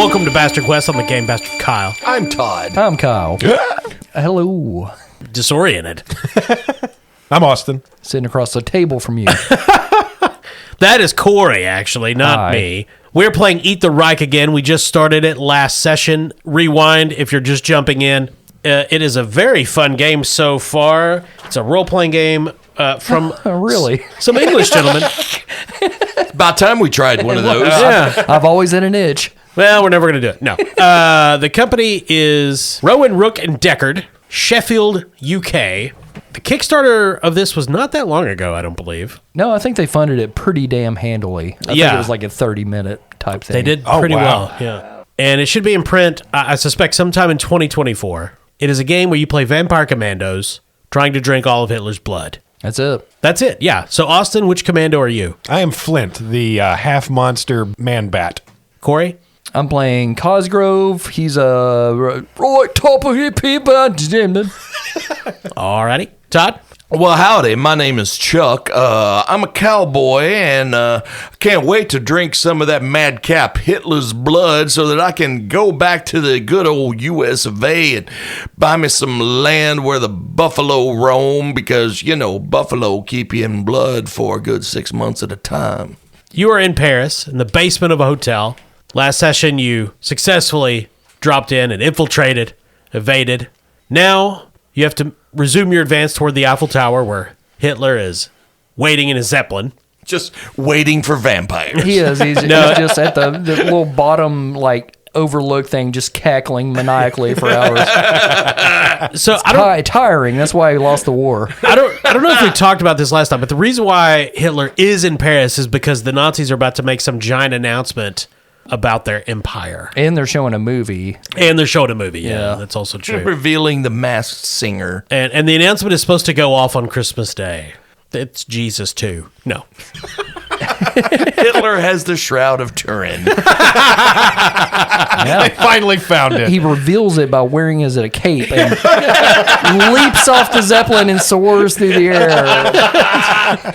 Welcome to Bastard Quest. I'm the Game Bastard Kyle. I'm Todd. I'm Kyle. Hello. Disoriented. I'm Austin. Sitting across the table from you. That is Corey, actually, not Hi. me. We're playing Eat the Reich again. We just started it last session. Rewind if you're just jumping in. It is a very fun game so far. It's a role-playing game from Really? some English gentlemen. About time we tried one of those. Yeah. I've always had an itch. Well, we're never going to do it. No. The company is Rowan, Rook, and Deckard, Sheffield, UK. The Kickstarter of this was not that long ago, I don't believe. No, I think they funded it pretty damn handily. I think Yeah. it was like a 30-minute type thing. They did Oh, pretty wow. well. Yeah. And it should be in print, I suspect, sometime in 2024. It is a game where you play vampire commandos trying to drink all of Hitler's blood. That's it. That's it, yeah. So, Austin, which commando are you? I am Flint, the half-monster man-bat. Corey? I'm playing Cosgrave. He's a right top of hippie, but damn it. Alrighty. Todd? Well, howdy. My name is Chuck. I'm a cowboy, and I can't wait to drink some of that madcap Hitler's blood so that I can go back to the good old U.S. of A. and buy me some land where the buffalo roam because, you know, buffalo keep you in blood for a good 6 months at a time. You are in Paris, in the basement of a hotel. Last session, you successfully dropped in and infiltrated, evaded. Now, you have to resume your advance toward the Eiffel Tower, where Hitler is waiting in his Zeppelin. Just waiting for vampires. He is. He's just at the little bottom, like, overlook thing, just cackling maniacally for hours. So I don't, Tiring. That's why he lost the war. I don't know if we talked about this last time, but the reason why Hitler is in Paris is because the Nazis are about to make some giant announcement about their empire, And they're showing a movie. and they're showing a movie. Yeah, Yeah. that's also true. Revealing the masked singer. And the announcement is supposed to go off on Christmas Day. It's Jesus too. No. Hitler has the Shroud of Turin. I finally found it. He reveals it by wearing it as a cape and leaps off the Zeppelin and soars through the air.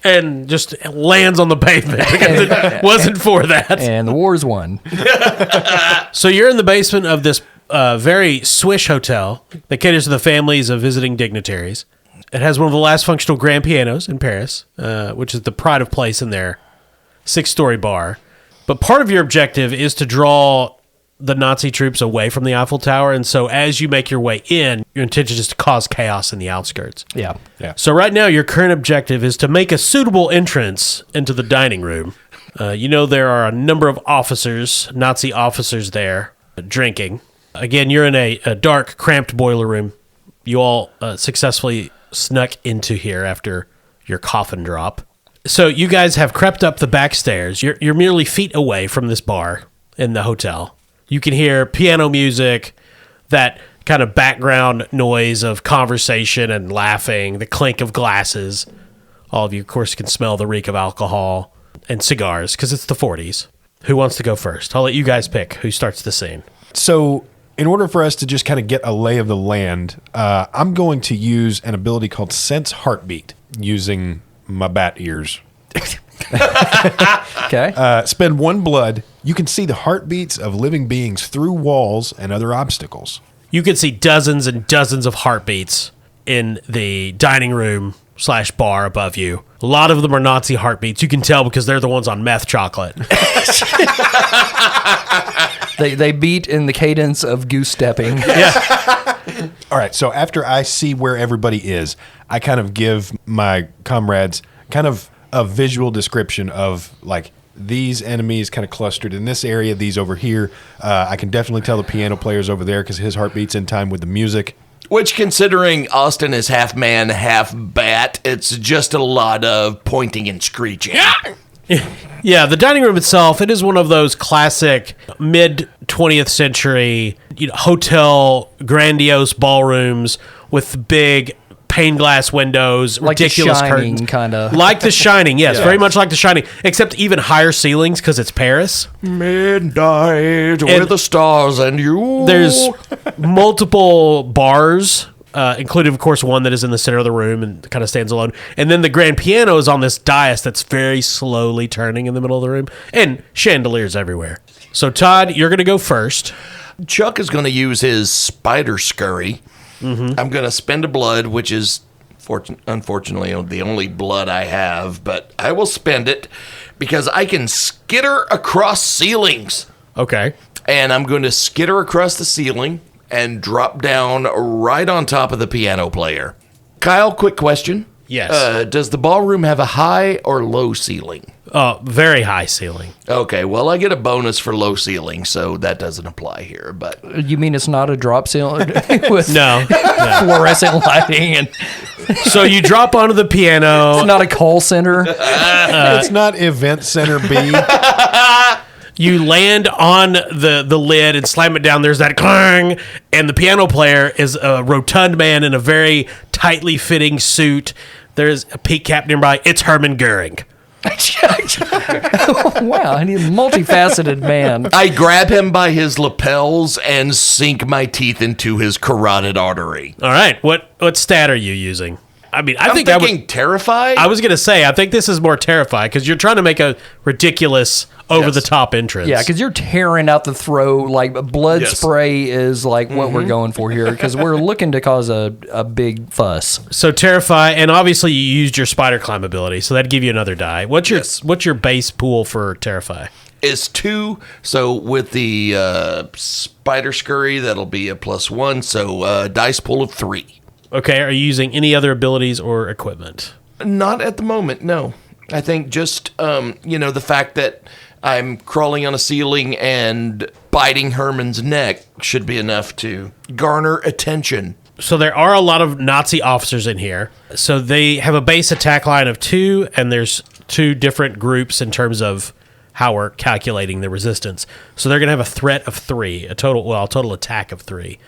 And just lands on the pavement because it wasn't for that. And the war's won. So you're in the basement of this very swish hotel that caters to the families of visiting dignitaries. It has one of the last functional grand pianos in Paris, which is the pride of place in their 6-story bar. But part of your objective is to draw the Nazi troops away from the Eiffel Tower. And so as you make your way in, your intention is to cause chaos in the outskirts. Yeah. So right now, your current objective is to make a suitable entrance into the dining room. There are a number of officers, Nazi officers there, drinking. Again, you're in a dark, cramped boiler room. You all successfully snuck into here after your coffin drop. So you guys have crept up the back stairs. You're merely feet away from this bar in the hotel. You can hear piano music, that kind of background noise of conversation and laughing, the clink of glasses. All of you, of course, can smell the reek of alcohol and cigars because it's the 40s. Who wants to go first? I'll let you guys pick who starts the scene. So, in order for us to just kind of get a lay of the land, I'm going to use an ability called Sense Heartbeat using my bat ears. Okay. Spend 1 blood. You can see the heartbeats of living beings through walls and other obstacles. You can see dozens and dozens of heartbeats in the dining room / bar above you. A lot of them are Nazi heartbeats. You can tell because they're the ones on meth chocolate. They beat in the cadence of goose stepping. All right, so after I see where everybody is, I kind of give my comrades kind of a visual description of, like, these enemies kind of clustered in this area, these over here. I can definitely tell the piano player's over there because his heartbeat's in time with the music. Which, considering Austin is half man, half bat, it's just a lot of pointing and screeching. Yeah, the dining room itself, it is one of those classic mid-20th century hotel grandiose ballrooms with big pane glass windows, Like ridiculous The Shining, curtains. kind of. Like The Shining, yes, very much like The Shining, except even higher ceilings because it's Paris. Midnight with the stars and you. There's multiple bars, including, of course, one that is in the center of the room and kind of stands alone. And then the grand piano is on this dais that's very slowly turning in the middle of the room, and chandeliers everywhere. So, Todd, you're going to go first. Chuck is going to use his spider scurry. I'm going to spend a blood, which is unfortunately the only blood I have, but I will spend it because I can skitter across ceilings. Okay. And I'm going to skitter across the ceiling and drop down right on top of the piano player. Kyle, quick question. Yes. Does the ballroom have a high or low ceiling? Very high ceiling. Okay, well, I get a bonus for low ceiling, so that doesn't apply here. But You mean it's not a drop ceiling with No. fluorescent lighting and So you drop onto the piano. it's not a call center? It's not Event Center B. You land on the lid and slam it down. There's that clang, and the piano player is a rotund man in a very tightly fitting suit. There's a peak cap nearby. It's Herman Goering. Wow, I need a multifaceted man. I grab him by his lapels and sink my teeth into his carotid artery. All right, what stat are you using? I mean, I'm thinking terrified. I was gonna say, I think this is more terrified because you're trying to make a ridiculous, over-the-top entrance. Yeah, because you're tearing out the throat. Like blood Yes. spray is like what we're going for here because we're looking to cause a big fuss. So terrify, and obviously you used your spider climb ability, so that'd give you another die. What's your base pool for terrify? Is 2, so with the spider scurry, that'll be a +1, so dice pool of 3. Okay, are you using any other abilities or equipment? Not at the moment, no. I think just, the fact that I'm crawling on a ceiling and biting Herman's neck should be enough to garner attention. So there are a lot of Nazi officers in here. So they have a base attack line of 2, and there's 2 different groups in terms of how we're calculating the resistance. So they're going to have a threat of 3, a total attack of 3.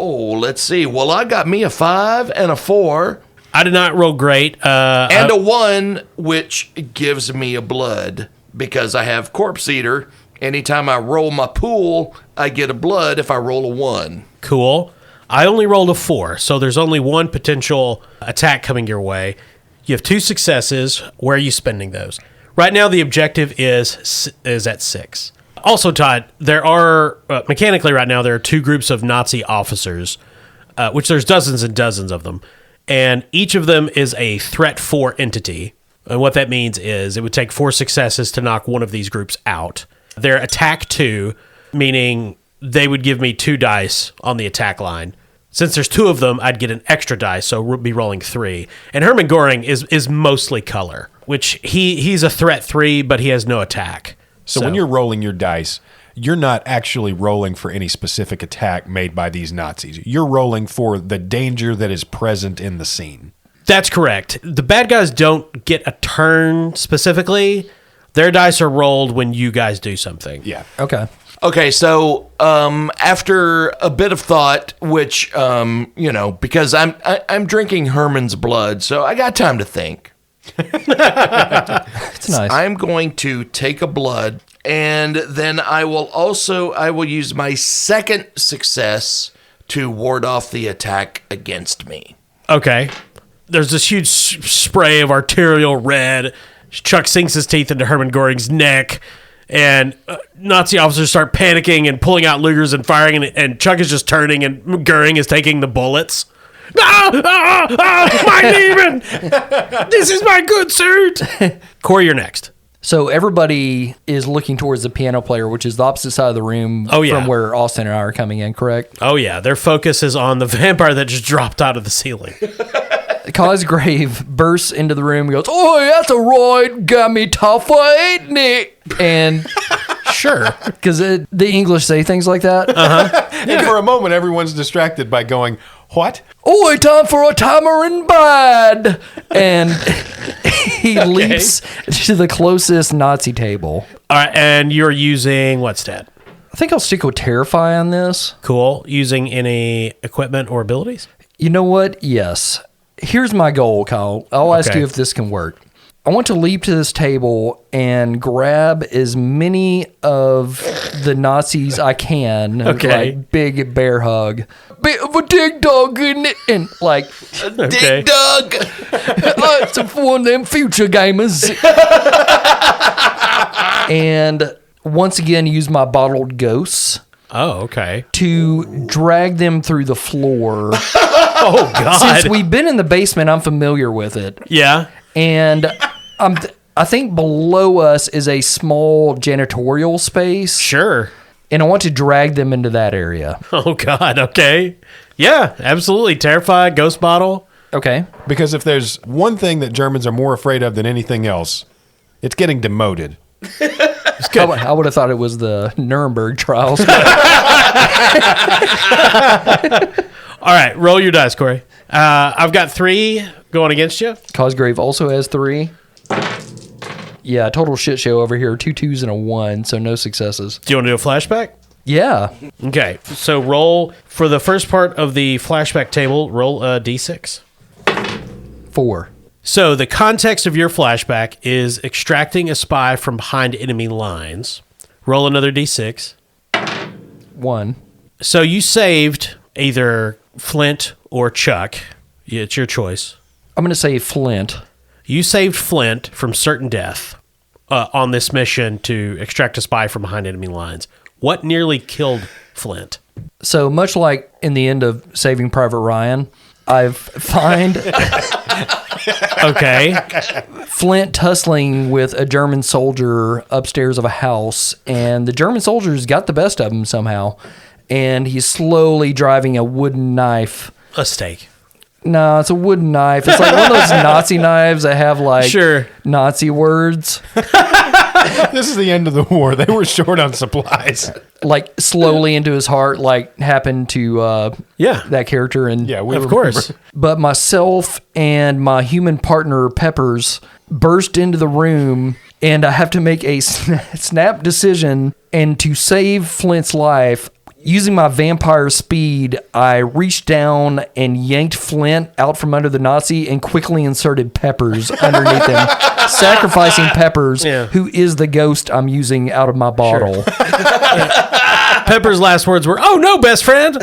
Oh, let's see. Well, I got me a 5 and a 4. I did not roll great. And a 1, which gives me a blood because I have Corpse Eater. Anytime I roll my pool, I get a blood if I roll a 1. Cool. I only rolled a 4, so there's only 1 potential attack coming your way. You have 2 successes. Where are you spending those? Right now, the objective is at 6. Also, Todd, there are, mechanically right now, there are 2 groups of Nazi officers, which there's dozens and dozens of them. And each of them is a threat 4 entity. And what that means is it would take 4 successes to knock one of these groups out. They're attack 2, meaning they would give me 2 dice on the attack line. Since there's 2 of them, I'd get an extra dice, so we'll be rolling 3. And Herman Goring is mostly color, which he's a threat 3, but he has no attack. So when you're rolling your dice, you're not actually rolling for any specific attack made by these Nazis. You're rolling for the danger that is present in the scene. That's correct. The bad guys don't get a turn specifically. Their dice are rolled when you guys do something. Yeah. Okay. Okay, so after a bit of thought, which because I'm drinking Herman's blood, so I got time to think. It's nice. I'm going to take a blood, and then I will use my second success to ward off the attack against me. Okay. There's this huge spray of arterial red. Chuck sinks his teeth into Herman Goring's neck, and Nazi officers start panicking and pulling out Lugers and firing, and Chuck is just turning, and Goering is taking the bullets. My demon! This is my good suit! Corey, you're next. So everybody is looking towards the piano player, which is the opposite side of the room from where Austin and I are coming in, correct? Oh, yeah. Their focus is on the vampire that just dropped out of the ceiling. Cosgrave bursts into the room and goes, "Oh, that's a right. Got me tougher, ain't it?" And sure, because the English say things like that. And for a moment, everyone's distracted by going, "What?" "Oh, time for a tamarind bad." And he leaps to the closest Nazi table. All right, and you're using what stat? I think I'll stick with Terrify on this. Cool. Using any equipment or abilities? You know what? Yes. Here's my goal, Kyle. I'll ask you if this can work. I want to leap to this table and grab as many of the Nazis I can. Like big bear hug. Bit of a dig dog in it. And like, Dig dug! it's for one of them future gamers. And once again use my bottled ghosts Oh, okay. to drag them through the floor. Oh, God. Since we've been in the basement, I'm familiar with it. Yeah. And I think below us is a small janitorial space. Sure. And I want to drag them into that area. Oh, God. Okay. Yeah, absolutely. Terrified, ghost bottle. Okay. Because if there's one thing that Germans are more afraid of than anything else, it's getting demoted. I would have thought it was the Nuremberg trials. All right, roll your dice, Corey. I've got 3 going against you. Cosgrave also has 3. Yeah, total shit show over here. 2 2s and a 1, so no successes. Do you want to do a flashback? Yeah. Okay, so roll for the first part of the flashback table, roll a d6. 4. So the context of your flashback is extracting a spy from behind enemy lines. Roll another d6. 1. So you saved either Flint or Chuck. It's your choice. I'm going to say Flint. You saved Flint from certain death on this mission to extract a spy from behind enemy lines. What nearly killed Flint? So much like in the end of Saving Private Ryan, I find Okay. Flint tussling with a German soldier upstairs of a house, and the German soldier's got the best of him somehow, and he's slowly driving a wooden knife. A steak. No, it's a wooden knife. It's like one of those Nazi knives that have like Sure. Nazi words. This is the end of the war. They were short on supplies. Like slowly into his heart, like happened to Yeah. that character. And Yeah, we Of remember. course. but myself and my human partner Peppers burst into the room, and I have to make a snap decision. And to save Flint's life, using my vampire speed, I reached down and yanked Flint out from under the Nazi and quickly inserted Peppers underneath him, sacrificing Peppers, Yeah. who is the ghost I'm using out of my bottle. Pepper's last words were, "Oh no, best friend."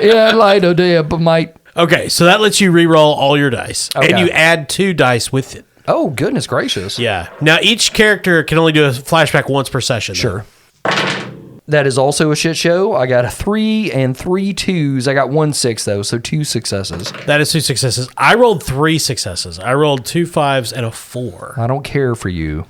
Yeah, light o' day, but might. Okay, so that lets you re-roll all your dice, Okay. and you add 2 dice with it. Oh, goodness gracious. Yeah. Now each character can only do a flashback once per session. though. Sure. That is also a shit show. I got a 3 and 3 2s. I got 1 6 though, so 2 successes. That is 2 successes. I rolled 3 successes. I rolled 2 5s and a 4. I don't care for you.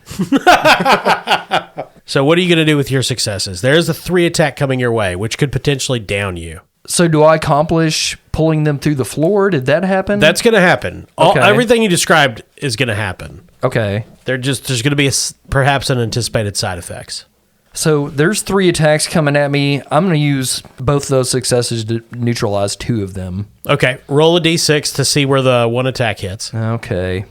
So what are you going to do with your successes? There's a 3 attack coming your way, which could potentially down you. So do I accomplish pulling them through the floor? Did that happen? That's going to happen. Okay. Everything you described is going to happen. okay. There's going to be perhaps unanticipated side effects. So there's 3 attacks coming at me. I'm going to use both of those successes to neutralize 2 of them. Okay, roll a d6 to see where the 1 attack hits. Okay.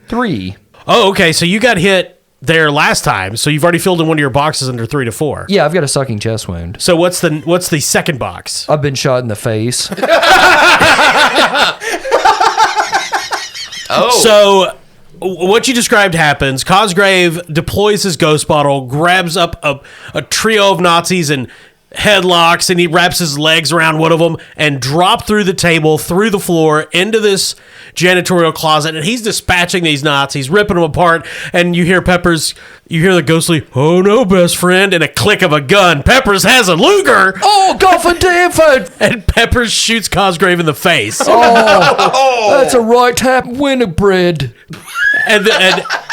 3. Oh, okay, so you got hit there last time, so you've already filled in one of your boxes under 3 to 4. Yeah, I've got a sucking chest wound. So what's the second box? I've been shot in the face. So what you described happens. Cosgrave deploys his ghost bottle, grabs up a trio of Nazis and headlocks, and he wraps his legs around one of them and drop through the table, through the floor, into this janitorial closet, and he's dispatching these Nazis, ripping them apart, and you hear the ghostly, "Oh no, best friend," and a click of a gun. Peppers has a Luger! Oh, God for damn it! And Peppers shoots Cosgrave in the face. That's a right tap Winifred. And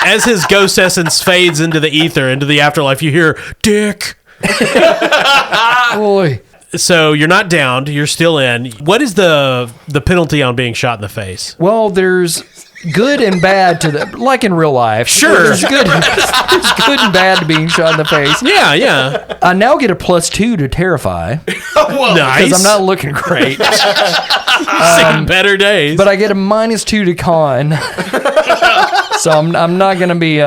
as his ghost essence fades into the ether, into the afterlife, you hear, "Dick." Boy. So you're not downed. You're still in. What is the penalty on being shot in the face? Well, there's good and bad to the, like in real life. Sure. There's good and bad to being shot in the face. Yeah, yeah. I now get a +2 to terrify Nice. because I'm not looking great. Seen better days. But I get a -2 to con. So I'm not going to be,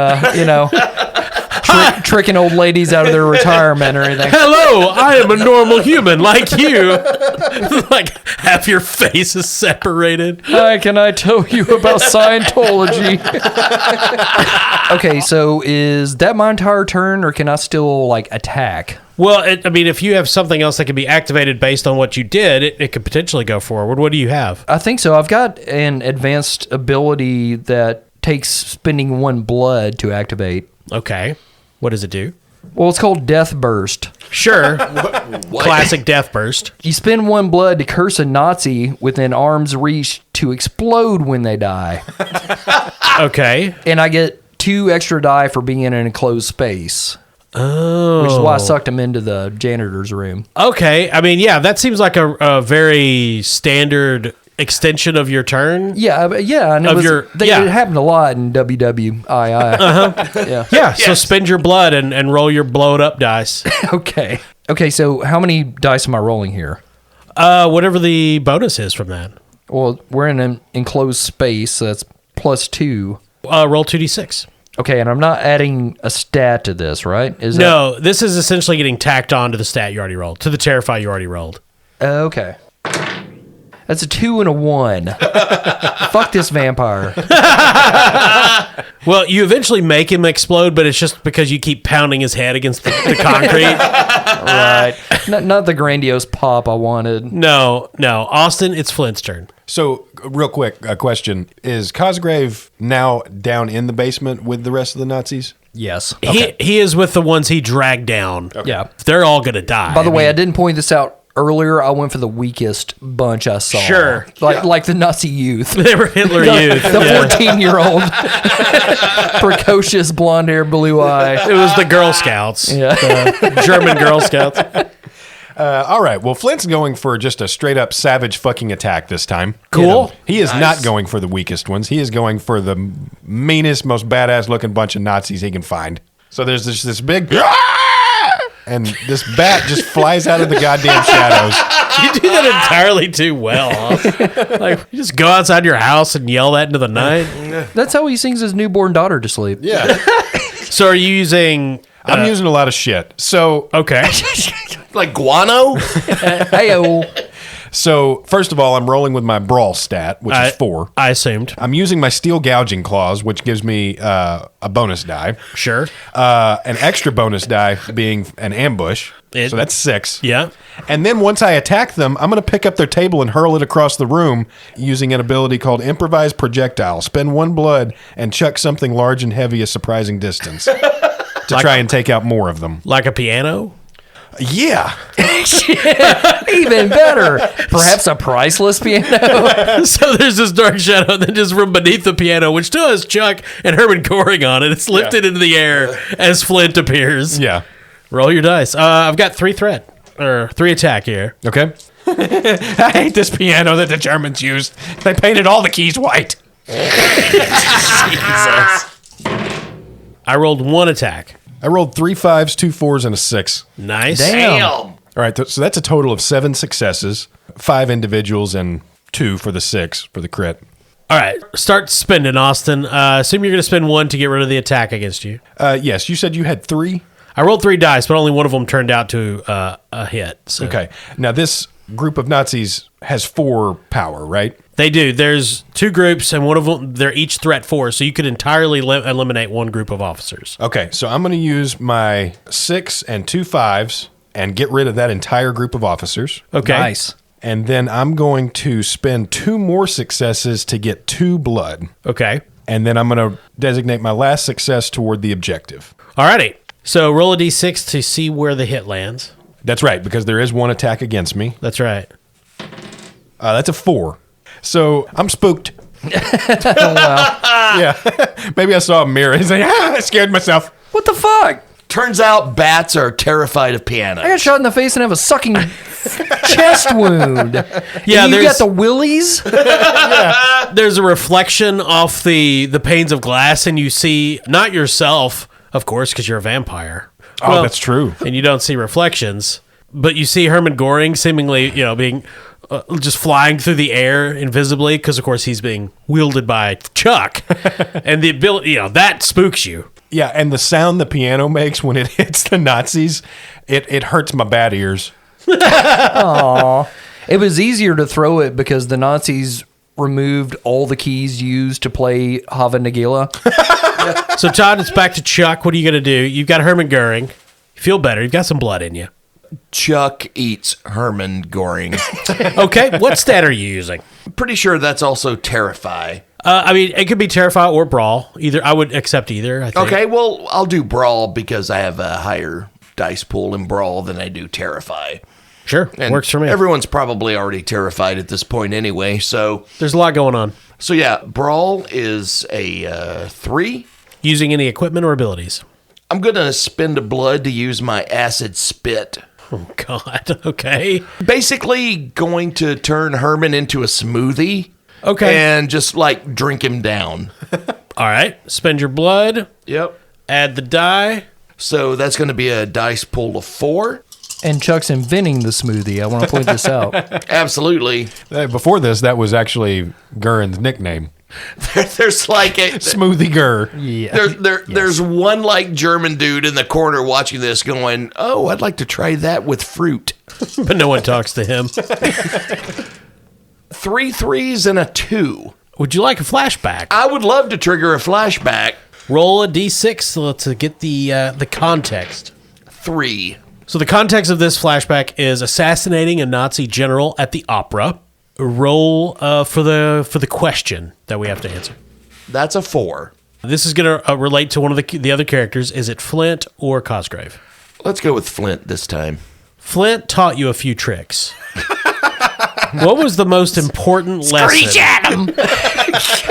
tricking old ladies out of their retirement or anything. Hello, I am a normal human like you. Like half your face is separated. Hi, can I tell you about Scientology? Okay, so is that my entire turn, or can I still attack? Well, if you have something else that can be activated based on what you did, it could potentially go forward. What do you have? I think so. I've got an advanced ability that takes spending 1 blood to activate. Okay. What does it do? Well, it's called Death Burst. Sure. Classic death burst. You spend 1 blood to curse a Nazi within arm's reach to explode when they die. Okay. And I get 2 extra die for being in an enclosed space. Oh. Which is why I sucked him into the janitor's room. Okay. I mean, yeah, that seems like a very standard extension of your turn. Yeah, and it happened a lot in WWII. Yeah, so spend your blood and roll your blowed up dice. Okay, so how many dice am I rolling here? Whatever the bonus is from that. Well, we're in an enclosed space, so that's +2. Roll 2d6. Okay, and I'm not adding a stat to this, right? No, this is essentially getting tacked on to the stat you already rolled, to the Terrify you already rolled. Okay. That's a 2 and a 1. Fuck this vampire. Well, you eventually make him explode, but it's just because you keep pounding his head against the concrete. Right. Not the grandiose pop I wanted. No. Austin, it's Flint's turn. So, real quick, a question. Is Cosgrave now down in the basement with the rest of the Nazis? Yes. He is with the ones he dragged down. Okay. Yeah. They're all going to die. By the way, I didn't point this out earlier. I went for the weakest bunch I saw. Sure. Like the Nazi youth. They were Hitler youth. The 14-year-old. Precocious, blonde hair, blue eye. It was the Girl Scouts. Yeah. The German Girl Scouts. All right. Well, Flint's going for just a straight up savage fucking attack this time. Cool. He is not going for the weakest ones. He is going for the meanest, most badass looking bunch of Nazis he can find. So there's this big... And this bat just flies out of the goddamn shadows. You do that entirely too well, huh? Like, you just go outside your house and yell that into the night. That's how he sings his newborn daughter to sleep. Yeah. So are you using... I'm using a lot of shit. So... Okay. Like guano? Hey-o. So, first of all, I'm rolling with my brawl stat, which is 4. I assumed. I'm using my steel gouging claws, which gives me a bonus die. Sure. An extra bonus die being an ambush. So that's 6. Yeah. And then once I attack them, I'm going to pick up their table and hurl it across the room using an ability called Improvised Projectile. Spend 1 blood and chuck something large and heavy a surprising distance to try and take out more of them. Like a piano? Yeah. Even better. Perhaps a priceless piano. So there's this dark shadow, and then just from beneath the piano, which still has Chuck and Herman Goring on it, it's lifted into the air as Flint appears. Yeah. Roll your dice. I've got 3 attack here. Okay. I hate this piano that the Germans used. They painted all the keys white. Jesus. I rolled 1 attack. I rolled 3 5s, 2 4s, and a 6. Nice. Damn. All right, so that's a total of 7 successes, 5 individuals, and 2 for the 6 for the crit. All right, start spending, Austin. Assume you're going to spend 1 to get rid of the attack against you. Yes, you said you had 3? I rolled 3 dice, but only one of them turned out to a hit. So. Okay. Now, this group of Nazis has 4 power, right? They do. There's 2 groups, and one of them, they're each threat 4, so you could entirely eliminate 1 group of officers. Okay, so I'm going to use my 6 and 2 5s and get rid of that entire group of officers. Okay. Nice. And then I'm going to spend 2 more successes to get 2 blood. Okay. And then I'm going to designate my last success toward the objective. Alrighty. So roll a d6 to see where the hit lands. That's right, because there is 1 attack against me. That's right. That's a 4. So I'm spooked. Oh, wow. Yeah. Maybe I saw a mirror and say, I scared myself. What the fuck? Turns out bats are terrified of piano. I got shot in the face and have a sucking chest wound. Yeah, and you there's- got the willies? There's a reflection off the panes of glass, and you see not yourself, of course, because you're a vampire. Oh, that's true. And you don't see reflections, but you see Herman Goring seemingly, being just flying through the air invisibly, because of course he's being wielded by Chuck, and the ability, that spooks you. Yeah, and the sound the piano makes when it hits the Nazis, it hurts my bad ears. Aw. It was easier to throw it because the Nazis removed all the keys used to play Hava Nagila. So Todd, it's back to Chuck. What are you going to do? You've got Herman Goring. You feel better. You've got some blood in you. Chuck eats Herman Goring. Okay, what stat are you using? Pretty sure that's also Terrify. I mean, it could be Terrify or Brawl. Either I would accept either. I think. Okay, well, I'll do Brawl because I have a higher dice pool in Brawl than I do Terrify. Sure, And works for me. Everyone's probably already terrified at this point anyway, so... There's a lot going on. So yeah, Brawl is a 3. Using any equipment or abilities? I'm going to spend a blood to use my acid spit. Oh, God. Okay. Basically going to turn Herman into a smoothie. Okay. And just, like, drink him down. All right. Spend your blood. Yep. Add the die. So that's going to be a dice pool of 4. And Chuck's inventing the smoothie. I want to point this out. Absolutely. Before this, that was actually Gurin's nickname. There's like a... Smoothie Gur. Yeah. There's one, like, German dude in the corner watching this going, oh, I'd like to try that with fruit. But no one talks to him. 3 3s and a 2. Would you like a flashback? I would love to trigger a flashback. Roll a d6 to get the context. 3. So the context of this flashback is assassinating a Nazi general at the opera. Roll for the question that we have to answer. That's a 4. This is going to relate to one of the other characters. Is it Flint or Cosgrave? Let's go with Flint this time. Flint taught you a few tricks. What was the most important lesson? Screech at him!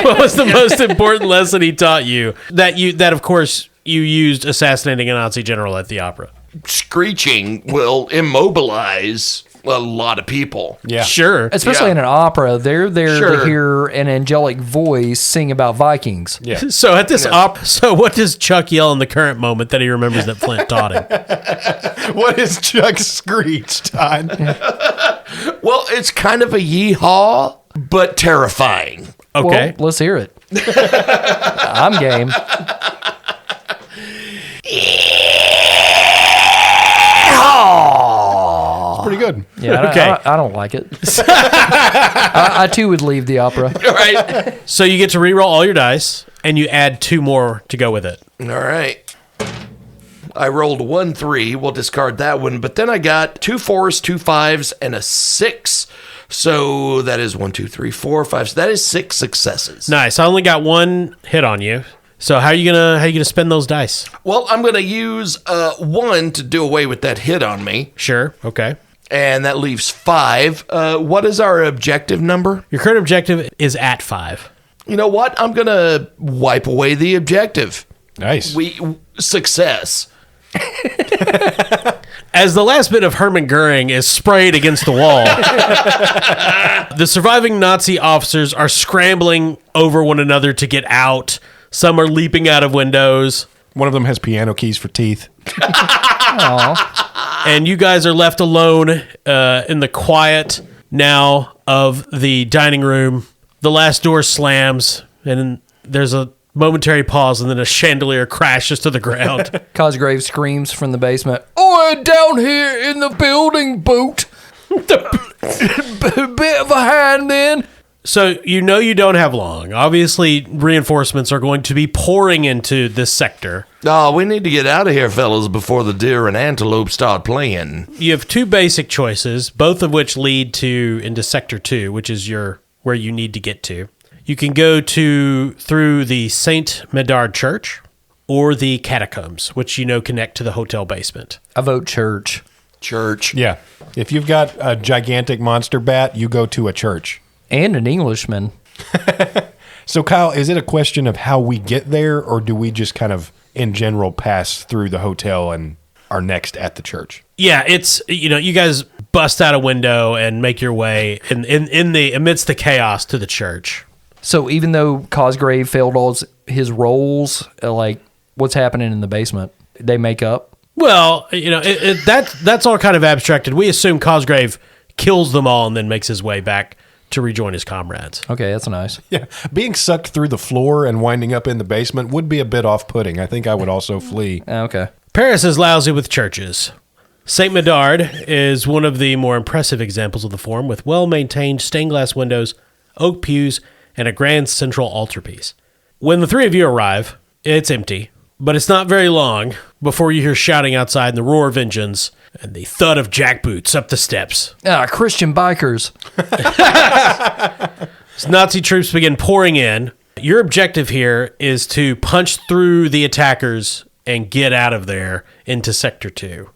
What was the most important lesson he taught you? That of course you used assassinating a Nazi general at the opera. Screeching will immobilize a lot of people. Yeah. Sure. Especially Yeah. in an opera, they're there Sure. to hear an angelic voice sing about Vikings. Yeah. So at this so what does Chuck yell in the current moment that he remembers that Flint taught him? What is Chuck Screech, Todd? Well, it's kind of a yeehaw, but terrifying. Okay. Well, let's hear it. I'm game. Pretty good. Yeah, Okay. I don't like it. I too would leave the opera. All right. So you get to reroll all your dice and you add 2 more to go with it. All right. I rolled 1 3. We'll discard that one. But then I got 2 4s, 2 5s, and a 6. So that is 1, 2, 3, 4, 5. So that is 6 successes. Nice. I only got 1 hit on you. So how you gonna spend those dice? Well, I'm going to use 1 to do away with that hit on me. Sure. Okay. And that leaves 5. What is our objective number? Your current objective is at 5. You know what? I'm going to wipe away the objective. Nice. Success. As the last bit of Hermann Goering is sprayed against the wall, the surviving Nazi officers are scrambling over one another to get out. Some are leaping out of windows. One of them has piano keys for teeth. And you guys are left alone in the quiet now of the dining room. The last door slams, and there's a momentary pause, and then a chandelier crashes to the ground. Cosgrave screams from the basement, "Oi, down here in the building, boot!" Bit of a hand then. So you know you don't have long. Obviously, reinforcements are going to be pouring into this sector. Oh, we need to get out of here, fellas, before the deer and antelope start playing. You have 2 basic choices, both of which lead into Sector 2, which is where you need to get to. You can go through the St. Medard Church or the catacombs, which you know connect to the hotel basement. I vote church. Church. Yeah. If you've got a gigantic monster bat, you go to a church. And an Englishman. So, Kyle, is it a question of how we get there, or do we just kind of, in general, pass through the hotel and are next at the church? Yeah, it's, you guys bust out a window and make your way amidst the chaos to the church. So even though Cosgrave failed all his roles, like what's happening in the basement, they make up? Well, that's all kind of abstracted. We assume Cosgrave kills them all and then makes his way back to rejoin his comrades. Okay, that's nice. Yeah. Being sucked through the floor and winding up in the basement would be a bit off-putting. I think I would also flee. Okay. Paris is lousy with churches. St. Medard is one of the more impressive examples of the form, with well-maintained stained glass windows, oak pews, and a grand central altarpiece. When the 3 of you arrive, it's empty, but it's not very long before you hear shouting outside and the roar of engines and the thud of jackboots up the steps. Christian bikers. As Nazi troops begin pouring in, Your objective here is to punch through the attackers and get out of there into Sector 2.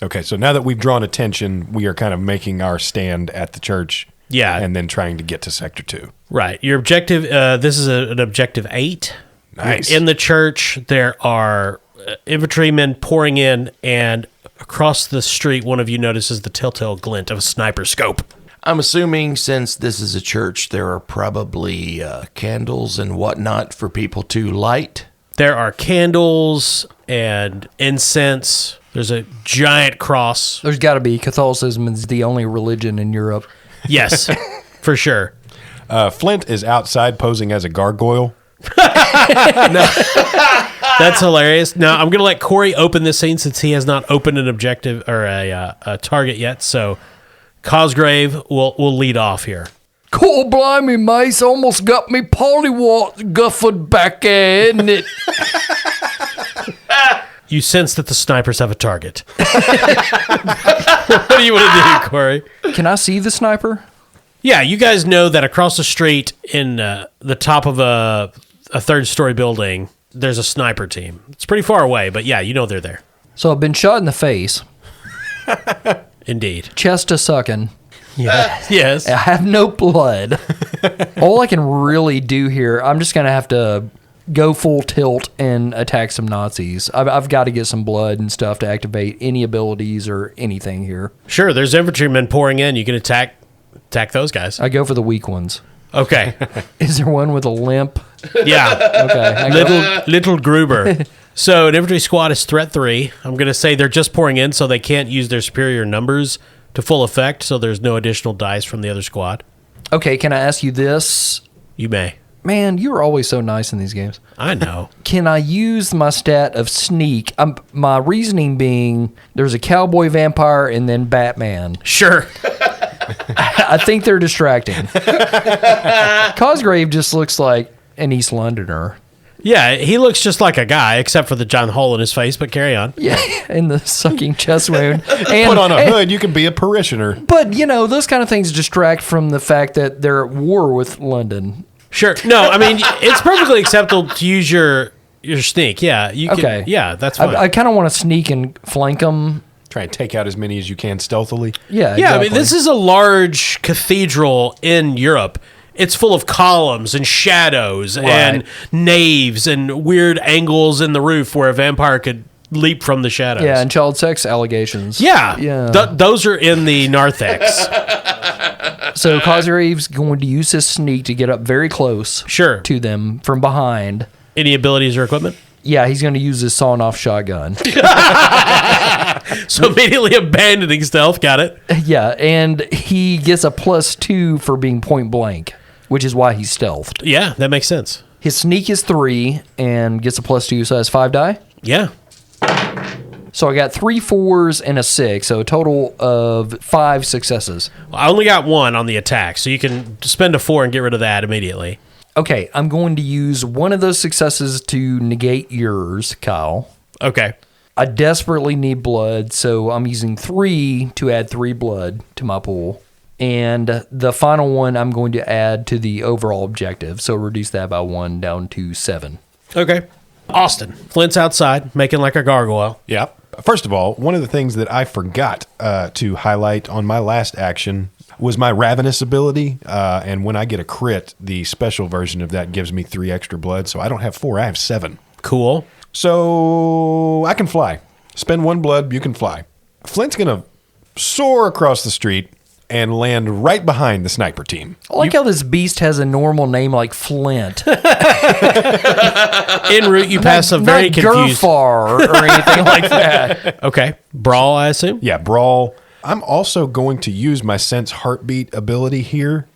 Okay, so now that we've drawn attention, we are kind of making our stand at the church. Yeah. And then trying to get to Sector 2. Right. Your objective, this is an objective 8. Nice. In the church, there are infantrymen pouring in, and across the street, one of you notices the telltale glint of a sniper scope. I'm assuming since this is a church, there are probably candles and whatnot for people to light. There are candles and incense. There's a giant cross. There's got to be. Catholicism is the only religion in Europe. Yes, for sure. Flint is outside posing as a gargoyle. That's hilarious. Now, I'm going to let Corey open this scene since he has not opened an objective or a target yet. So Cosgrave will lead off here. Cool, blimey, mace. Almost got me pollywart guffed back in it. You sense that the snipers have a target. What do you want to do, Corey? Can I see the sniper? Yeah, you guys know that across the street in the top of a third-story building, there's a sniper team. It's pretty far away, but yeah, you know they're there. So I've been shot in the face, Indeed. chest a sucking. Yeah. Yes. I have no blood. All I can really do here, I'm just going to have to go full tilt and attack some Nazis. I've got to get some blood and stuff to activate any abilities or anything here. Sure, there's infantrymen pouring in. You can attack those guys. I go for the weak ones. Okay. Is there one with a limp? Yeah. Okay. Little Gruber. So an infantry squad is threat 3. I'm going to say they're just pouring in, so they can't use their superior numbers to full effect, so there's no additional dice from the other squad. Okay, can I ask you this? You may. Man, you're always so nice in these games. I know. Can I use my stat of sneak? My reasoning being there's a cowboy vampire and then Batman. Sure. I think they're distracting. Cosgrave just looks like an East Londoner. Yeah, he looks just like a guy, except for the John hole in his face, but carry on. Yeah, and the sucking chest wound. And, Put on a hood, you can be a parishioner. But, those kind of things distract from the fact that they're at war with London. Sure. No, I mean, it's perfectly acceptable to use your sneak. Yeah. You can, Okay. Yeah, that's fine. I kind of want to sneak and flank them. Try and take out as many as you can stealthily. Yeah, Yeah, exactly. I mean, this is a large cathedral in Europe. It's full of columns and shadows and naves and weird angles in the roof where a vampire could leap from the shadows. Yeah, and child sex allegations. Yeah. Yeah. Those are in the narthex. So Cosgrave's going to use his sneak to get up very close Sure. to them from behind. Any abilities or equipment? Yeah, he's going to use his sawn-off shotgun. So immediately abandoning stealth. Got it. Yeah, and he gets a +2 for being point blank, which is why he's stealthed. Yeah, that makes sense. His sneak is 3 and gets a +2, so that's 5 die. Yeah. So I got 3 4s and a 6, so a total of 5 successes. I only got 1 on the attack, so you can spend a 4 and get rid of that immediately. Okay, I'm going to use one of those successes to negate yours, Kyle. Okay. I desperately need blood, so I'm using 3 to add 3 blood to my pool. And the final one I'm going to add to the overall objective, so reduce that by 1 down to 7. Okay. Austin. Flint's outside, making like a gargoyle. Yeah. First of all, one of the things that I forgot to highlight on my last action was my Ravenous ability. And when I get a crit, the special version of that gives me 3 extra blood. So I don't have 4, I have 7. Cool. So I can fly. Spend 1 blood, you can fly. Flint's going to soar across the street and land right behind the sniper team. I like how this beast has a normal name like Flint. En route, you pass a very not confused... Gurfar or anything like that. Okay. Brawl, I assume? Yeah, brawl. I'm also going to use my sense heartbeat ability here,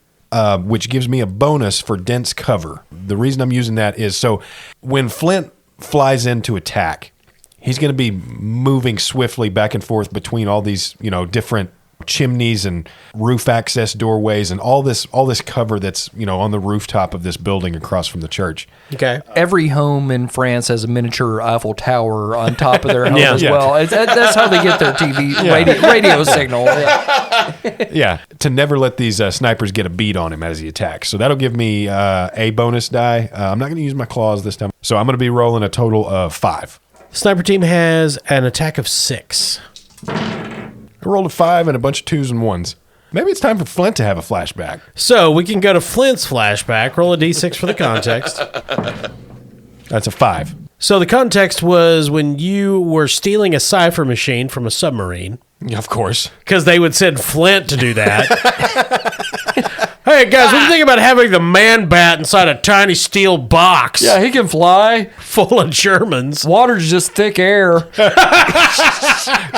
which gives me a bonus for dense cover. The reason I'm using that is so when Flint flies in to attack, he's going to be moving swiftly back and forth between all these, different chimneys and roof access doorways and all this cover that's, on the rooftop of this building across from the church. Okay. Every home in France has a miniature Eiffel Tower on top of their home Yeah. as well. That's how they get their TV radio signal. Yeah. Yeah, to never let these snipers get a bead on him as he attacks. So that'll give me a bonus die. I'm not going to use my claws this time. So I'm going to be rolling a total of 5. Sniper team has an attack of 6. I rolled a 5 and a bunch of 2s and 1s. Maybe it's time for Flint to have a flashback. So we can go to Flint's flashback. Roll a d6 for the context. That's a 5. So the context was when you were stealing a cipher machine from a submarine. Of course. Because they would send Flint to do that. Hey, guys, what do you think about having the man bat inside a tiny steel box Yeah, he can fly. full of Germans? Water's just thick air.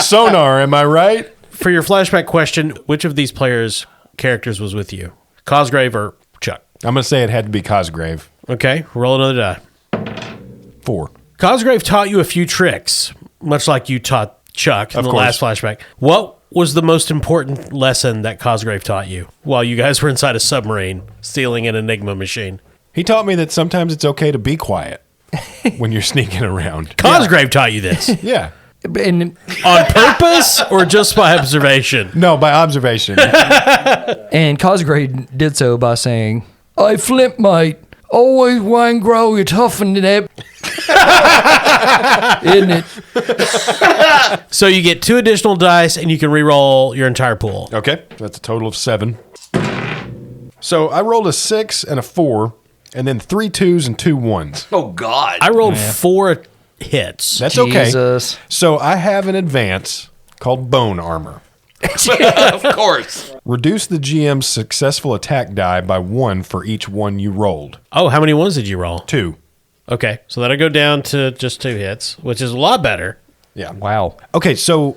Sonar, am I right? For your flashback question, which of these players' characters was with you? Cosgrave or Chuck? I'm going to say it had to be Cosgrave. Okay, roll another die. 4. Cosgrave taught you a few tricks, much like you taught Chuck in Of the course. last flashback. What was the most important lesson that Cosgrave taught you while you guys were inside a submarine stealing an Enigma machine? He taught me that sometimes it's okay to be quiet when you're sneaking around. Cosgrave taught you this. Yeah. And On purpose or just by observation? No, by observation. Cosgrave did so by saying, "Hey, Flint, mate, always wine grow you toughen it. Isn't it?" So you get 2 additional dice and you can re-roll your entire pool. Okay, that's a total of 7. So I rolled a 6 and a 4, and then 3 2s and 2 1s. Oh, God. I rolled 4 hits. That's okay. Jesus. So I have an advance called Bone Armor. Of course. Reduce the GM's successful attack die by 1 for each one you rolled. Oh, how many ones did you roll? 2. Okay, so that'll go down to just 2 hits, which is a lot better. Yeah. Wow. Okay, so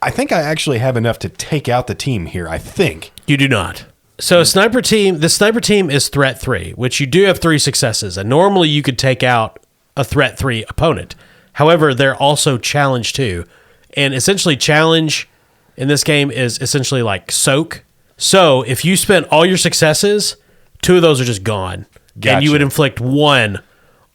I think I actually have enough to take out the team here, I think. You do not. So the sniper team is threat 3, which you do have 3 successes, and normally you could take out a threat 3 opponent. However, they're also challenge 2, and essentially challenge in this game is essentially like soak. So if you spent all your successes, 2 of those are just gone, and you Gotcha. would inflict 1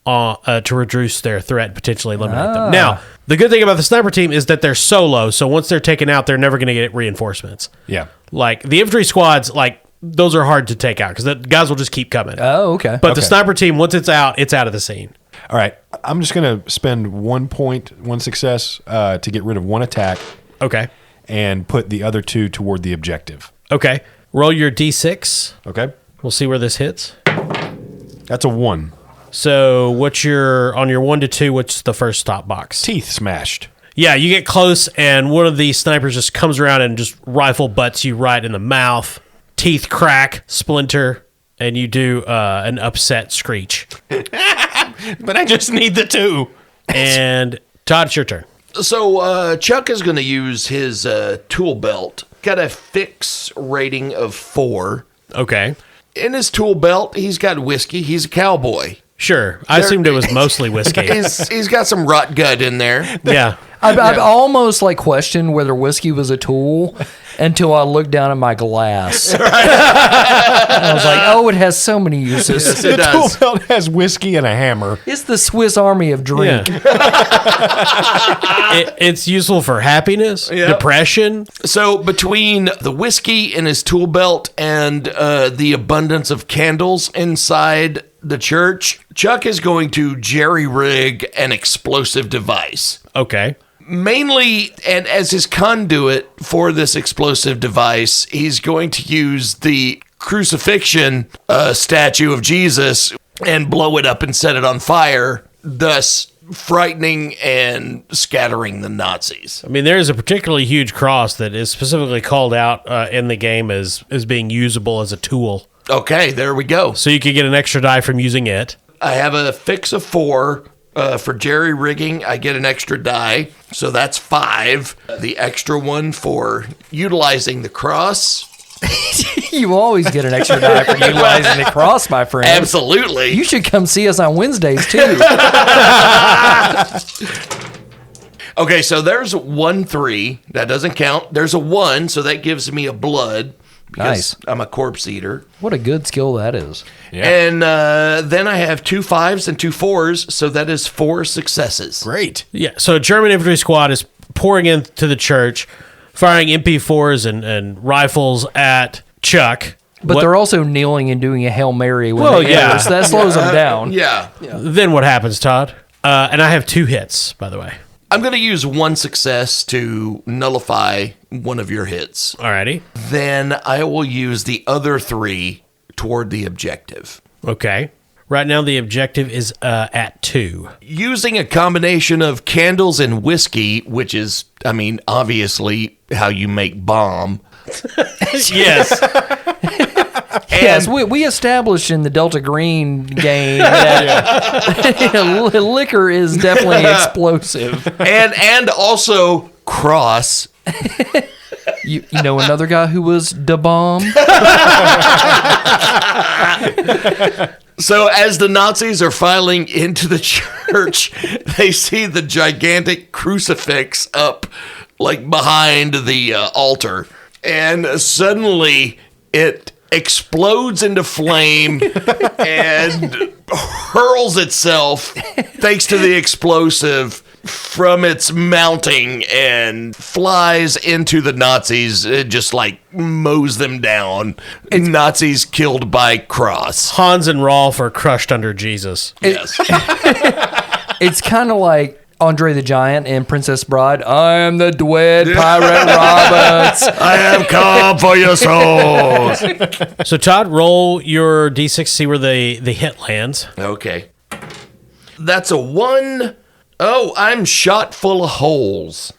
to reduce their threat and potentially eliminate them. Now, the good thing about the sniper team is that they're solo, so once they're taken out, they're never going to get reinforcements. Yeah. Like the infantry squads, like those are hard to take out because the guys will just keep coming. Oh, okay. But the Okay. sniper team, once it's out of the scene. All right. I'm just going to spend 1 point, 1 success to get rid of 1 attack Okay. and put the other 2 toward the objective. Okay. Roll your d6. Okay? We'll see where this hits. That's a 1. So what's on your 1 to 2, what's the first stop box? Teeth smashed. Yeah, you get close and one of these snipers just comes around and just rifle butts you right in the mouth. Teeth crack, splinter, and you do an upset screech. But I just need the 2. And Todd, it's your turn. So Chuck is going to use his tool belt. Got a fix rating of 4. Okay. In his tool belt, he's got whiskey. He's a cowboy. Sure. I assumed it was mostly whiskey. He's got some rot gut in there. Yeah. I've almost like questioned whether whiskey was a tool until I looked down at my glass. I was like, oh, it has so many uses. Yes, The it does. tool belt has whiskey and a hammer. It's the Swiss Army of drink. Yeah. It's useful for happiness, Yep. depression. So between the whiskey in his tool belt and the abundance of candles inside the church, Chuck is going to jerry-rig an explosive device. Okay. Mainly, and as his conduit for this explosive device, he's going to use the crucifixion statue of Jesus and blow it up and set it on fire, thus frightening and scattering the Nazis. I mean, there is a particularly huge cross that is specifically called out in the game as being usable as a tool. Okay, there we go. So you could get an extra die from using it. I have a fix of 4. For jerry rigging, I get an extra die, so that's 5. The extra one for utilizing the cross. You always get an extra die for utilizing the cross, my friend. Absolutely. You should come see us on Wednesdays, too. Okay, so there's 1 3. That doesn't count. There's a 1, so that gives me a blood. Because Nice. I'm a corpse eater. What a good skill that is. Yeah. And then I have 2 5s and 2 4s, so that is 4 successes. Great. Yeah, so a German infantry squad is pouring into the church, firing MP4s and rifles at Chuck. But What- they're also kneeling and doing a Hail Mary when Well, they yeah. enter, so that slows them down. Yeah. Then what happens, Todd? And I have 2 hits, by the way. I'm going to use 1 success to nullify one of your hits. Alrighty. Then I will use the other 3 toward the objective. Okay. Right now the objective is at 2. Using a combination of candles and whiskey, which is, I mean, obviously how you make bomb. Yes. Yes, we established in the Delta Green game that liquor is definitely explosive. And also cross. You know another guy who was da bomb? So as the Nazis are filing into the church, they see the gigantic crucifix up like behind the altar. And suddenly it explodes into flame and hurls itself, thanks to the explosive, from its mounting and flies into the Nazis. It just like mows them down. Nazis killed by cross. Hans and Rolf are crushed under Jesus. Yes. It's kind of like Andre the Giant and Princess Bride. I am the Dwed Pirate Roberts. I have come for your souls. So Todd, roll your D6, see where the hit lands. Okay. That's a 1. Oh, I'm shot full of holes.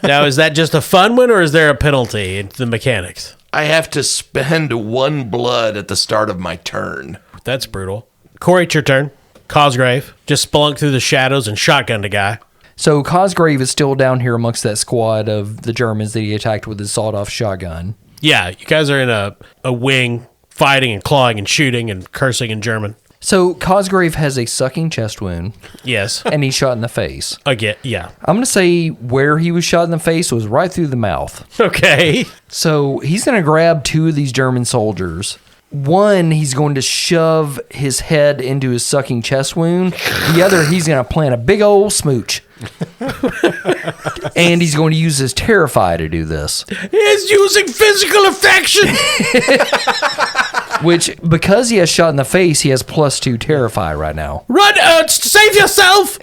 Now, is that just a fun one, or is there a penalty in the mechanics? I have to spend 1 blood at the start of my turn. That's brutal. Corey, it's your turn. Cosgrave just spelunk through the shadows and shotgunned a guy. So Cosgrave is still down here amongst that squad of the Germans that he attacked with his sawed-off shotgun. Yeah, you guys are in a wing, fighting and clawing and shooting and cursing in German. So Cosgrave has a sucking chest wound, Yes. and he's shot in the face. Again, yeah. I'm going to say where he was shot in the face was right through the mouth. Okay. So he's going to grab 2 of these German soldiers. One, he's going to shove his head into his sucking chest wound. The other, he's going to plant a big old smooch. And he's going to use his Terrify to do this. He's using physical affection. Which, because he has shot in the face, he has +2 Terrify right now. Run, save yourself.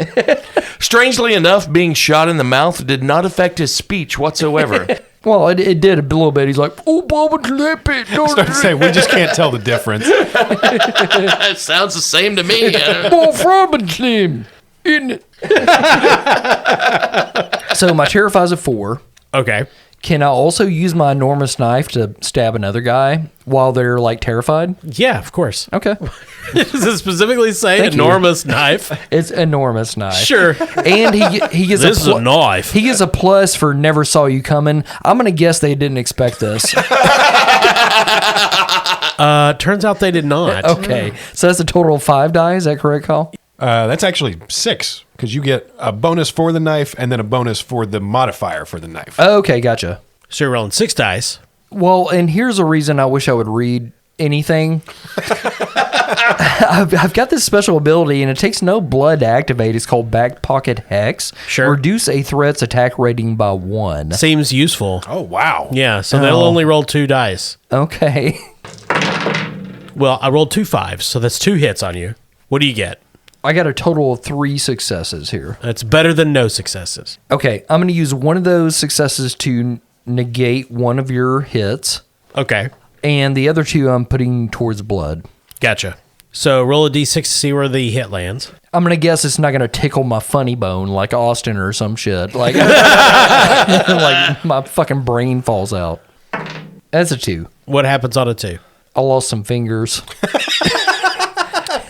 Strangely enough, being shot in the mouth did not affect his speech whatsoever. Well, it did a little bit. He's like, oh, Baba, clip it. I was about to say, we just can't tell the difference. It sounds the same to me. So my Terrify's a 4. Okay. Can I also use my enormous knife to stab another guy while they're like terrified? Yeah, of course. Okay. Does it specifically say Thank you. enormous knife? It's enormous knife. Sure. And he gets This is a a knife. He gets a plus for never saw you coming. I'm gonna guess they didn't expect this. Turns out they did not. Okay, so that's a total of 5 die. Is that correct, Carl? That's actually 6, because you get a bonus for the knife and then a bonus for the modifier for the knife. Okay, gotcha. So you're rolling 6 dice. Well, and here's a reason I wish I would read anything. I've got this special ability, and it takes no blood to activate. It's called Back Pocket Hex. Sure. Reduce a threat's attack rating by 1. Seems useful. Oh, wow. Yeah, so they'll only roll 2 dice. Okay. Well, I rolled 2 5s, so that's 2 hits on you. What do you get? I got a total of 3 successes here. That's better than no successes. Okay, I'm going to use one of those successes to negate one of your hits, Okay, and the other 2 I'm putting towards blood. gotcha. So roll a d6 to see where the hit lands. I'm going to guess it's not going to tickle my funny bone like Austin or some shit. Like, like my fucking brain falls out. That's a 2. What happens on a 2? I lost some fingers.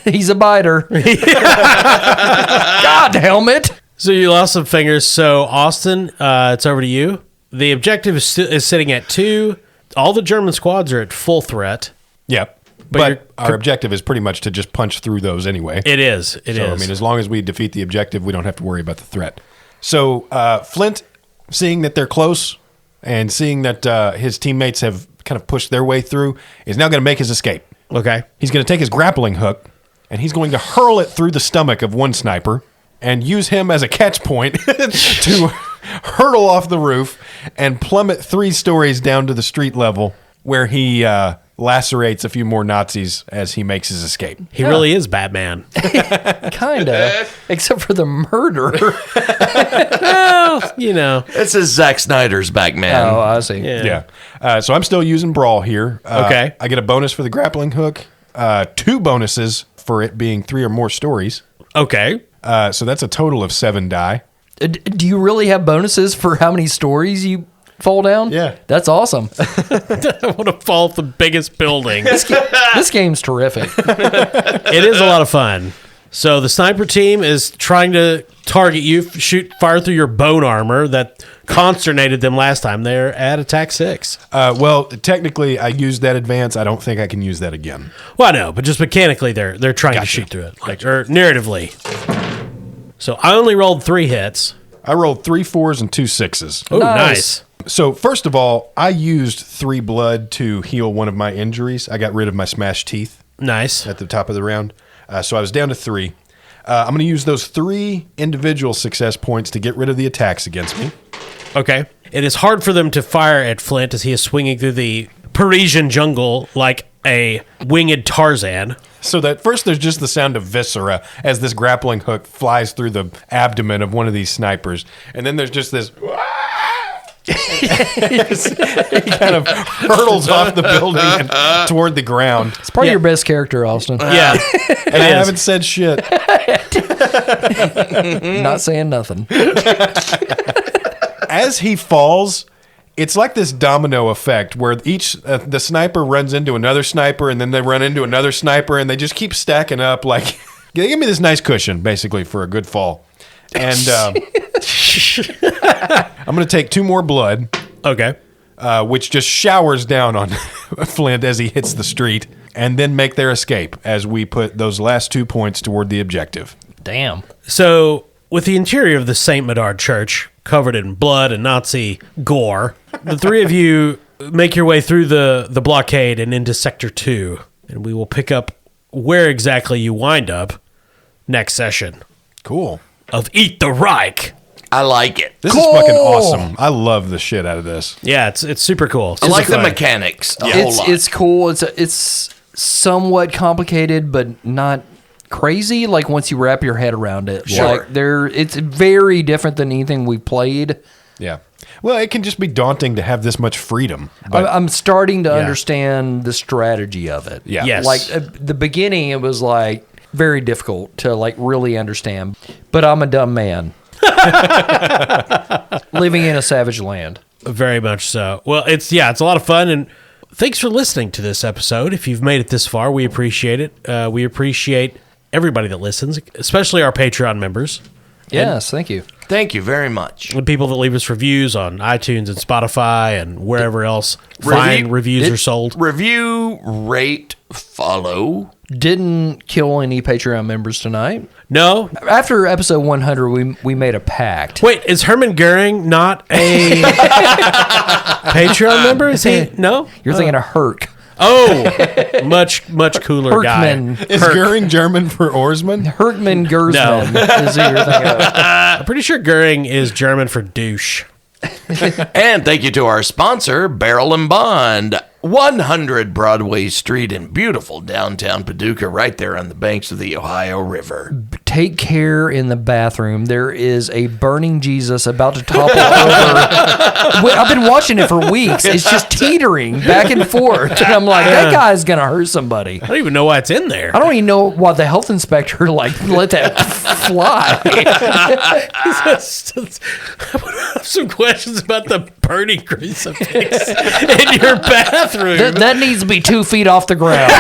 He's a biter. God, helmet. So you lost some fingers. So Austin, it's over to you. The objective is sitting at 2. All the German squads are at full threat. Yep. But our objective is pretty much to just punch through those anyway. It is. It is. I mean, as long as we defeat the objective, we don't have to worry about the threat. So Flint, seeing that they're close and seeing that his teammates have kind of pushed their way through, is now going to make his escape. Okay. He's going to take his grappling hook and he's going to hurl it through the stomach of one sniper and use him as a catch point to hurtle off the roof and plummet 3 stories down to the street level, where he lacerates a few more Nazis as he makes his escape. He really is Batman. Kinda, except for the murder. Well, you know. This is Zack Snyder's Batman. Oh, I see. Yeah. So I'm still using Brawl here. Okay. I get a bonus for the grappling hook, 2 bonuses for it being 3 or more stories. Okay. So that's a total of 7 die. Do you really have bonuses for how many stories you fall down? Yeah. That's awesome. I want to fall off the biggest building. This game's terrific. It is a lot of fun. So the sniper team is trying to target you, fire through your bone armor that consternated them last time. They're at attack 6. Well, technically, I used that advance. I don't think I can use that again. Well, I know, but just mechanically, they're trying to shoot through it, or narratively. So I only rolled 3 hits. I rolled 3 4s and 2 6s. Oh, nice. So first of all, I used 3 blood to heal one of my injuries. I got rid of my smashed teeth Nice. at the top of the round. So I was down to 3. I'm going to use those 3 individual success points to get rid of the attacks against me. Okay. It is hard for them to fire at Flint as he is swinging through the Parisian jungle like a winged Tarzan. So that first there's just the sound of viscera as this grappling hook flies through the abdomen of one of these snipers. And then there's just this... he kind of hurtles off the building and toward the ground. It's probably your best character, Austin. Yeah. And I haven't said shit. Not saying nothing. As he falls, it's like this domino effect where the sniper runs into another sniper and then they run into another sniper and they just keep stacking up. Like, they give me this nice cushion, basically, for a good fall. And I'm going to take 2 more blood, Okay. which just showers down on Flint as he hits the street, and then make their escape as we put those last 2 points toward the objective. Damn. So, with the interior of the St. Medard Church covered in blood and Nazi gore, the 3 of you make your way through the blockade and into Sector 2, and we will pick up where exactly you wind up next session Cool. of Eat the Reich. I like it. This is fucking awesome. I love the shit out of this. Yeah, it's super cool. I like the Super fun. mechanics a whole lot. It's cool. It's somewhat complicated, but not crazy. Like once you wrap your head around it, Sure. like it's very different than anything we've played. Yeah. Well, it can just be daunting to have this much freedom. But I'm starting to understand the strategy of it. Yeah. Yes. Like the beginning, it was like very difficult to like really understand. But I'm a dumb man living in a savage land. Very much so. Well, it's a lot of fun, and thanks for listening to this episode. If you've made it this far, we appreciate it. We appreciate everybody that listens, especially our Patreon members. Yes, thank you. Thank you very much. The people that leave us reviews on iTunes and Spotify and wherever else fine reviews are sold. Review, rate, follow. Didn't kill any Patreon members tonight. No? After episode 100, we made a pact. Wait, is Herman Goering not a Patreon member? Is he? No? You're thinking of Herc. Oh, much cooler Herkman. guy. is Goering German for oarsman? Herkman Gersman is who you're thinking of. I'm pretty sure Goering is German for douche. And thank you to our sponsor, Barrel and Bond, 100 Broadway Street in beautiful downtown Paducah, right there on the banks of the Ohio River. Take care in the bathroom. There is a burning Jesus about to topple over. I've been watching it for weeks. It's just teetering back and forth. And I'm like, that guy's going to hurt somebody. I don't even know why it's in there. I don't even know why the health inspector let that fly. I have some questions about the burning crucifix in your bathroom. That needs to be 2 feet off the ground.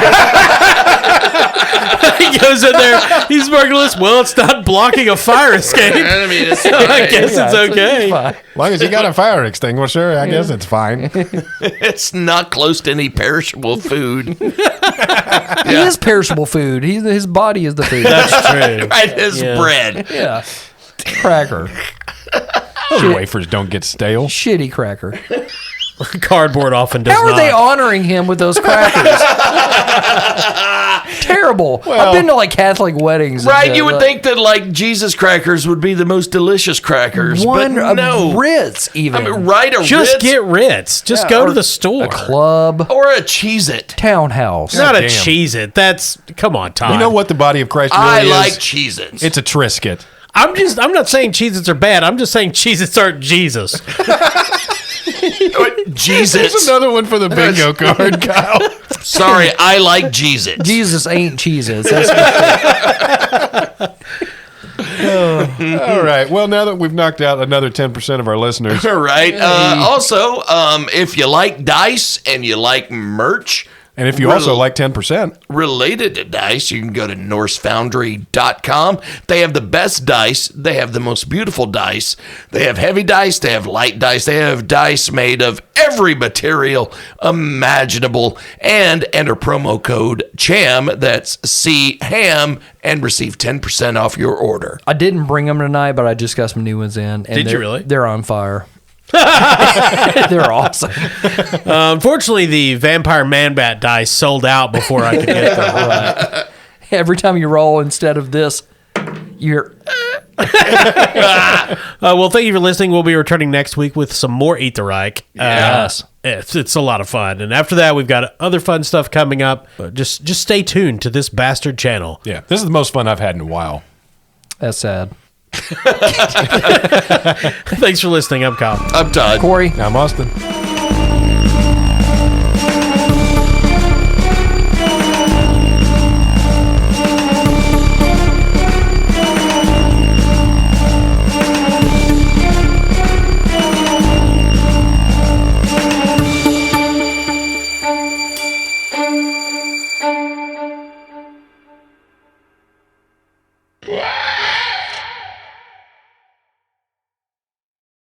He goes in there, he's marvelous. Well, it's not blocking a fire escape. I mean, it's I guess it's okay. Fine. As long as you got a fire extinguisher, I guess it's fine. it's not close to any perishable food. He is perishable food. His body is the food. That's true. Right, his Yeah. bread. Yeah. Cracker. Those wafers don't get stale. Shitty cracker. Cardboard often does How are not. they honoring him with those crackers? Terrible. Well- I've been to like Catholic weddings. and Right, shit, you would like, think that like Jesus crackers would be the most delicious crackers, one but no. Ritz even. I mean, right, a Just Ritz get Ritz. Just Yeah, go or to the store. a club, or a Cheez-It. townhouse. Not a Damn. Cheez-It. That's come on, Todd. You know what the body of Christ really I is? like Cheez-Its. It's a Triscuit. I'm not saying Cheez-Its are bad. I'm just saying Cheez-Its aren't Jesus. Jesus. There's another one for the bingo card, Kyle. Sorry, I like Cheez-Its. Jesus ain't cheeses. That's All right. Well, now that we've knocked out another 10% of our listeners, All right. Also, if you like dice and you like merch, and if you also like 10%, related to dice, you can go to norsefoundry.com. They have the best dice. They have the most beautiful dice. They have heavy dice. They have light dice. They have dice made of every material imaginable. And enter promo code CHAM, that's CHAM, and receive 10% off your order. I didn't bring them tonight, but I just got some new ones in. And Did you they're- really? They're on fire. They're awesome. Unfortunately, the Vampire Man-Bat dice sold out before I could get them. Right. Every time you roll, instead of this, you're. Well, thank you for listening. We'll be returning next week with some more Eat the Reich. Yes. It's a lot of fun. And after that, we've got other fun stuff coming up. Just stay tuned to this bastard channel. yeah, this is the most fun I've had in a while. That's sad. Thanks for listening. I'm Kyle. I'm Todd. Corey. I'm Austin.